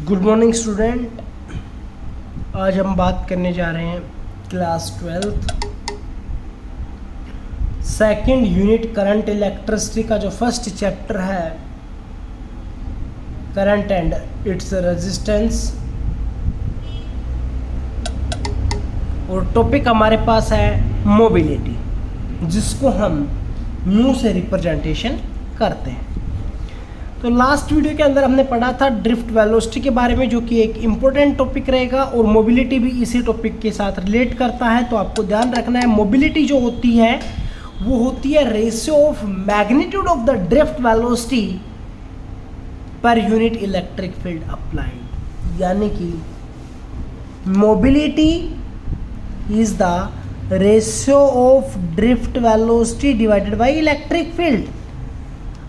Good morning student. आज हम बात करने जा रहे हैं class 12th second unit current electricity का जो फर्स्ट चैप्टर है करंट एंड इट्स रेजिस्टेंस, और टॉपिक हमारे पास है मोबिलिटी, जिसको हम म्यू से रिप्रेजेंटेशन करते हैं। तो लास्ट वीडियो के अंदर हमने पढ़ा था ड्रिफ्ट वेलोसिटी के बारे में, जो कि एक इम्पोर्टेंट टॉपिक रहेगा, और मोबिलिटी भी इसी टॉपिक के साथ रिलेट करता है। तो आपको ध्यान रखना है, मोबिलिटी जो होती है वो होती है ratio of magnitude of the drift velocity per unit electric field applied, यानी कि mobility is the ratio of drift velocity divided by electric field.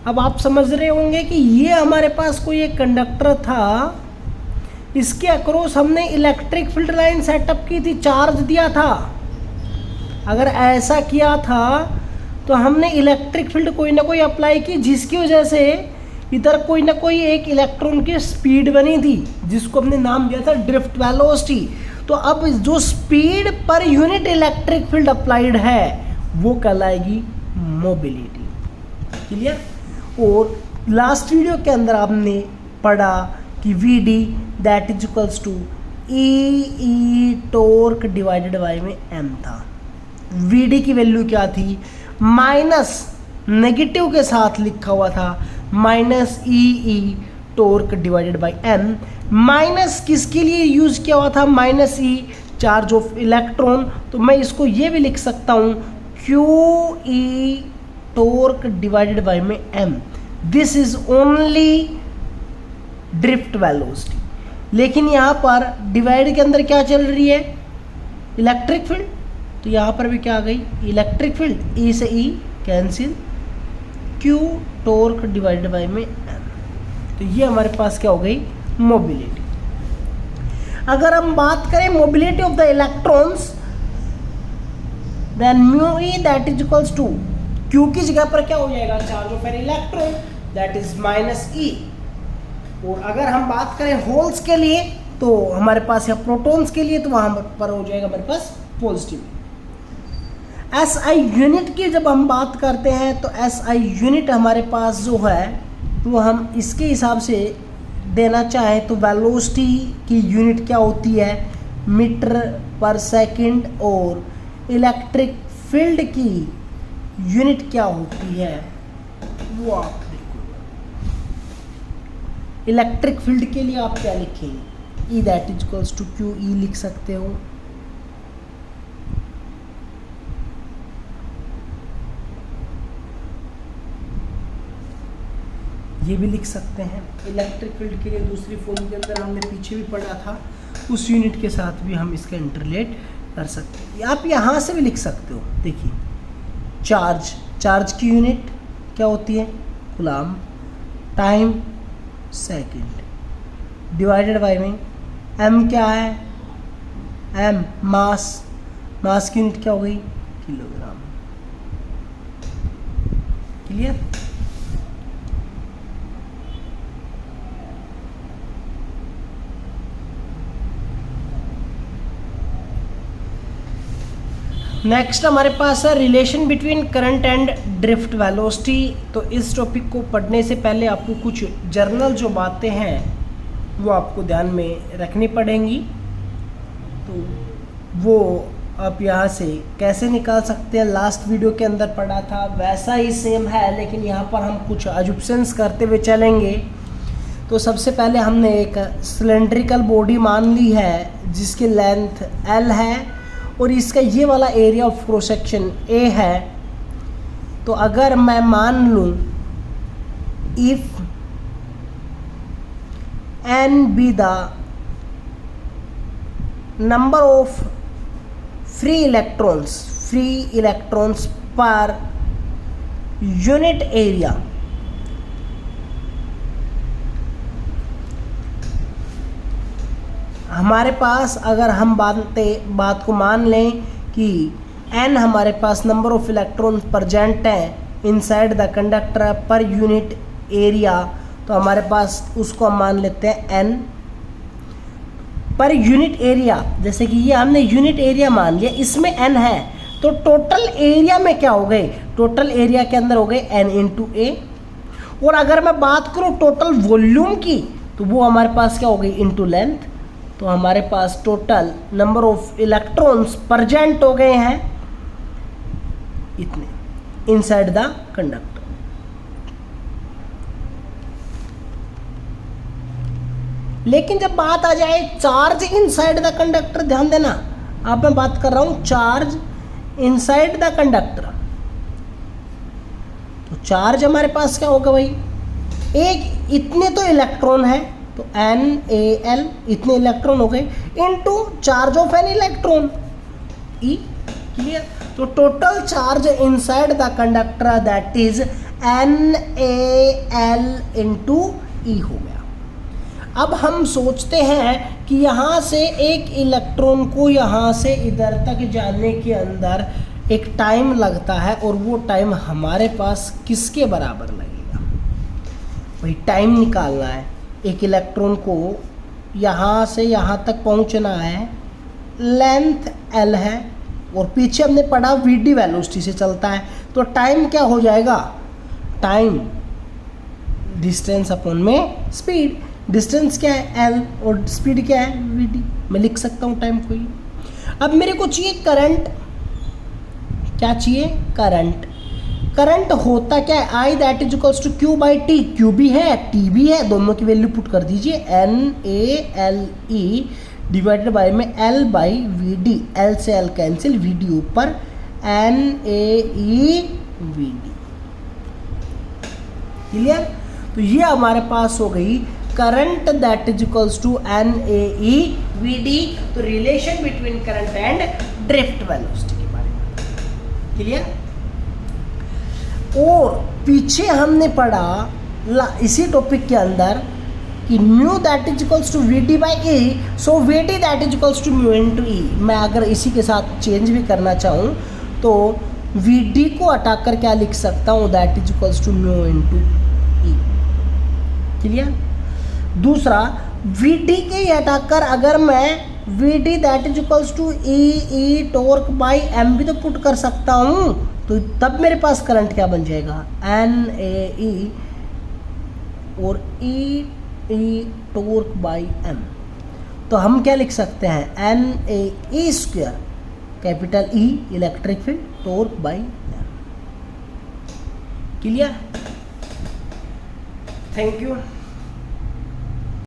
अब आप समझ रहे होंगे कि ये हमारे पास कोई एक कंडक्टर था, इसके अक्रॉस हमने इलेक्ट्रिक फील्ड लाइन सेटअप की थी, चार्ज दिया था। अगर ऐसा किया था तो हमने इलेक्ट्रिक फील्ड कोई ना कोई अप्लाई की, जिसकी वजह से इधर कोई ना कोई एक इलेक्ट्रॉन की स्पीड बनी थी, जिसको हमने नाम दिया था ड्रिफ्ट वेलोसिटी। तो अब जो speed per unit electric field applied है वो कहलाएगी मोबिलिटी। क्लियर? और लास्ट वीडियो के अंदर आपने पढ़ा कि V D that is equals to E torque divided by में एम था। वी डी की वैल्यू क्या थी? माइनस नेगेटिव के साथ लिखा हुआ था, minus E torque divided by M. Minus किसके लिए यूज किया हुआ था? Minus E charge of electron. तो मैं इसको ये भी लिख सकता हूँ Q E torque divided by में M. This is only drift velocity. लेकिन यहाँ पर डिवाइड के अंदर क्या चल रही है? Electric field. तो यहाँ पर भी क्या आ गई? Electric field. ई से E cancel, Q torque divided by में एम। तो ये हमारे पास क्या हो गई? मोबिलिटी। अगर हम बात करें mobility of the electrons, then mu E that is equals to Q की जगह पर क्या हो जाएगा? Charge of an electron that is minus E. और अगर हम बात करें होल्स के लिए, तो हमारे पास या प्रोटॉन्स के लिए, तो वहां पर हो जाएगा हमारे पास पॉजिटिव। एस आई यूनिट की जब हम बात करते हैं, तो एस आई यूनिट हमारे पास जो है वो हम इसके हिसाब से देना चाहें तो वेलोसिटी की यूनिट क्या होती है? मीटर पर सेकंड। और इलेक्ट्रिक फील्ड की यूनिट क्या होती है वो आप देखो। इलेक्ट्रिक फील्ड के लिए आप क्या लिखेंगे? E that is equals to Q E लिख सकते हो। ये भी लिख सकते हैं। इलेक्ट्रिक फील्ड के लिए दूसरी फॉर्म के अंदर हमने पीछे भी पढ़ा था, उस यूनिट के साथ भी हम इसका इंटरलेट कर सकते हैं। आप यहाँ से भी लिख सकते हो। देखिए, चार्ज की यूनिट क्या होती है? Coulomb. Time second divided by में एम क्या है? एम मास की यूनिट क्या हो गई? किलोग्राम। क्लियर? नेक्स्ट हमारे पास है relation between current and drift velocity. तो इस टॉपिक को पढ़ने से पहले आपको कुछ जर्नल जो बातें हैं वो आपको ध्यान में रखनी पड़ेंगी। तो वो आप यहाँ से कैसे निकाल सकते हैं? लास्ट वीडियो के अंदर पढ़ा था वैसा ही सेम है, लेकिन यहाँ पर हम कुछ अजम्पशंस करते हुए चलेंगे। तो सबसे पहले हमने एक सिलेंड्रिकल बॉडी मान ली है जिसकी लेंथ L है, और इसका ये वाला area of cross section A है। तो अगर मैं मान लूँ if n be the number of free electrons per unit area, हमारे पास अगर हम बात को मान लें कि n हमारे पास नंबर ऑफ इलेक्ट्रॉन प्रेजेंट हैं inside the conductor per unit area, तो हमारे पास उसको हम मान लेते हैं n पर यूनिट एरिया, जैसे कि ये हमने यूनिट एरिया मान लिया, इसमें n है, तो टोटल एरिया में क्या हो गए, टोटल एरिया के अंदर हो गए n इंटू ए। और अगर मैं बात करूं टोटल वॉल्यूम की, तो वो हमारे पास क्या हो गई, इंटू लेंथ। तो हमारे पास total number of electrons present हो गए हैं इतने इनसाइड द कंडक्टर। लेकिन जब बात आ जाए चार्ज इनसाइड द कंडक्टर, ध्यान देना, अब मैं बात कर रहा हूं चार्ज इनसाइड द कंडक्टर। तो चार्ज हमारे पास क्या होगा भाई, एक इतने तो इलेक्ट्रॉन है, तो NaL इतने इलेक्ट्रॉन हो गए, into charge of an electron E। Clear? तो total charge inside the conductor that is NaL into E हो गया। अब हम सोचते हैं कि यहाँ से एक इलेक्ट्रॉन को यहाँ से इधर तक जाने के अंदर एक टाइम लगता है, और वो टाइम हमारे पास किसके बराबर लगेगा भाई, टाइम निकालना है। एक इलेक्ट्रॉन को यहाँ से यहाँ तक पहुँचना है, लेंथ L है, और पीछे हमने पढ़ा Vd वेलोसिटी से चलता है, तो टाइम क्या हो जाएगा, टाइम डिस्टेंस अपॉन में स्पीड। डिस्टेंस क्या है L और स्पीड क्या है Vd। मैं लिख सकता हूँ टाइम को ही। अब मेरे को चाहिए करंट, क्या चाहिए, करंट। करंट होता क्या है, I that is equals to Q by T. Q भी है, T भी है, दोनों की वैल्यू पुट कर दीजिए, NaLe डिवाइडेड बाई में L बाई Vd, L से L कैंसिल, Vd ऊपर, NaE Vd। क्लियर? तो ये हमारे पास हो गई current that is equals to NaE Vd। तो relation between current and drift velocity के बारे में क्लियर। और पीछे हमने पढ़ा इसी टॉपिक के अंदर कि mu that is equals to Vd by E, so Vd that is equals to mu into E। मैं अगर इसी के साथ चेंज भी करना चाहूँ तो Vd को हटाकर क्या लिख सकता हूँ, that is equals to mu into E। Clear? दूसरा Vd के हटाकर अगर मैं Vd that is equals to E torque by M भी तो पुट कर सकता हूँ, तो तब मेरे पास करंट क्या बन जाएगा, NaE और E टॉर्क बाई M। तो हम क्या लिख सकते हैं, NaE square capital E electric field torque by M। Clear? Thank you.